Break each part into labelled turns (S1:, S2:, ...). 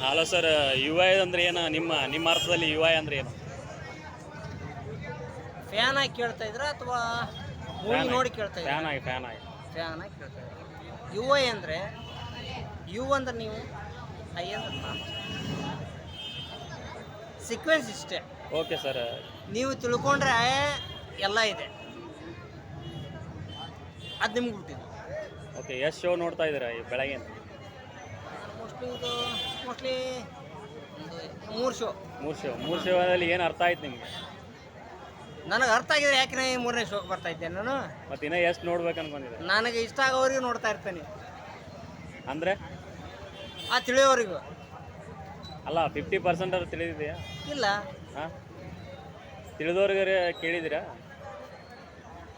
S1: Hello sir, you I ಅಂದ್ರೆ ಏನು? ನಿಮ್ಮ ಅರ್ಥದಲ್ಲಿ ಯು ಐ ಅಂದ್ರೆ ಏನು?
S2: ಫ್ಯಾನ್ ಆಗಿ ಕೇಳ್ತಾ ಇದ್ರ ಅಥವಾ ಮೂವಿ ನೋಡಿ ಕೇಳ್ತಾ ಇದ್ರ?
S1: ಫ್ಯಾನ್ ಆಗಿ ಫ್ಯಾನ್ ಆಗಿ
S2: ಫ್ಯಾನ್ ಆಗಿ ಕೇಳ್ತಾ ಇದ್ರ. ಯು ಐ ಅಂದರೆ ಯು ಅಂದ್ರೆ ನೀವು, ಐ ಅಂದ್ರೆ ನಾನು. ಸೀಕ್ವೆನ್ಸ್ ಇಷ್ಟೇ.
S1: Okay sir.
S2: ನೀವು ತಿಳ್ಕೊಂಡ್ರೆ ಎಲ್ಲ ಇದೆ, ಅದು ನಿಮ್ಗೆ ಬಿಟ್ಟಿದ್ದು.
S1: ಓಕೆ, ಎಷ್ಟು ಶೋ ನೋಡ್ತಾ ಇದ್ದೀರಾ ಈ ಬೆಳಗ್ಗೆ?
S2: ಮೋಸ್ಟ್ಲಿ ಒಂದು 3 ಶೋ.
S1: ಮೂರು ಶೋದಲ್ಲಿ ಏನು ಅರ್ಥ ಆಯ್ತು ನಿಮಗೆ?
S2: ನನಗೆ ಅರ್ಥ ಆಗಿದ್ರೆ ಯಾಕೆ 3ನೇ ಶೋಗೆ ಬರ್ತಾ ಇದ್ದೆ ನಾನು.
S1: ಮತ್ತೆ ಇನ್ನೂ ಎಷ್ಟು ನೋಡ್ಬೇಕು ಅನ್ಕೊಂಡಿದ್ದೀರಾ?
S2: ನನಗೆ ಇಷ್ಟ ಆಗೋವರೆಗೂ ನೋಡ್ತಾ ಇರ್ತೇನೆ.
S1: ಅಂದರೆ
S2: ಆ ತಿಳಿಯೋವರೆಗೂ.
S1: ಅಲ್ಲ, 50% ಅವ್ರು ತಿಳಿದಿದೆಯಾ?
S2: ಇಲ್ಲ.
S1: ಹಾಂ, ತಿಳಿದವ್ರಿಗೆ ಕೇಳಿದ್ದೀರಾ?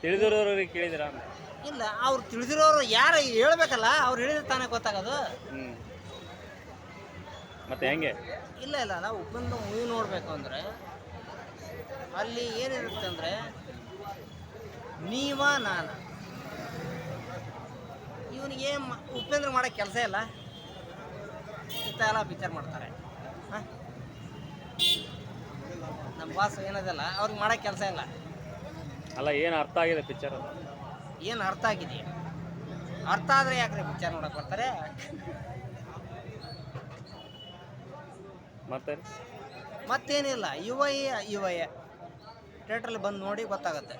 S1: ತಿಳಿದಿರೋರಿಗೆ ಕೇಳಿದ್ದೀರಾ ಅಂತ?
S2: ಇಲ್ಲ, ಅವ್ರು ತಿಳಿದಿರೋರು ಯಾರು ಹೇಳ್ಬೇಕಲ್ಲ, ಅವ್ರು ಹೇಳಿದ್ರೆ ತಾನೇ ಗೊತ್ತಾಗೋದು.
S1: ಮತ್ತೆ ಹೆಂಗೆ?
S2: ಇಲ್ಲ ನಾವು ಉಪೇಂದ್ರ ಮೂವಿ ನೋಡಬೇಕು ಅಂದರೆ ಅಲ್ಲಿ ಏನಿರುತ್ತೆ ಅಂದರೆ ನೀವ ನಾನು. ಇವನಿಗೆ ಉಪೇಂದ್ರ ಮಾಡೋಕ್ಕೆ ಕೆಲಸ ಇಲ್ಲ, ಇಂಥ ಎಲ್ಲ ಪಿಕ್ಚರ್ ಮಾಡ್ತಾರೆ. ಹಾಂ, ನಮ್ಮ ಬಾಸ್ ಏನದಲ್ಲ, ಅವ್ರಿಗೆ ಮಾಡೋಕ್ಕೆ ಕೆಲಸ ಇಲ್ಲ.
S1: ಅಲ್ಲ, ಏನು ಅರ್ಥ ಆಗಿದೆ ಪಿಕ್ಚರ್?
S2: ಏನು ಅರ್ಥ ಆಗಿದೆಯಾ? ಅರ್ಥ ಆದರೆ ಯಾಕ್ರೆ ಪಿಕ್ಚರ್ ನೋಡಕ್ಕೆ ಬರ್ತಾರೆ?
S1: ಮತ್ತೆ
S2: ಮತ್ತೇನಿಲ್ಲ, ಯು ಐ ಥಿಯೇಟ್ರಲ್ಲಿ ಬಂದು ನೋಡಿ ಗೊತ್ತಾಗುತ್ತೆ.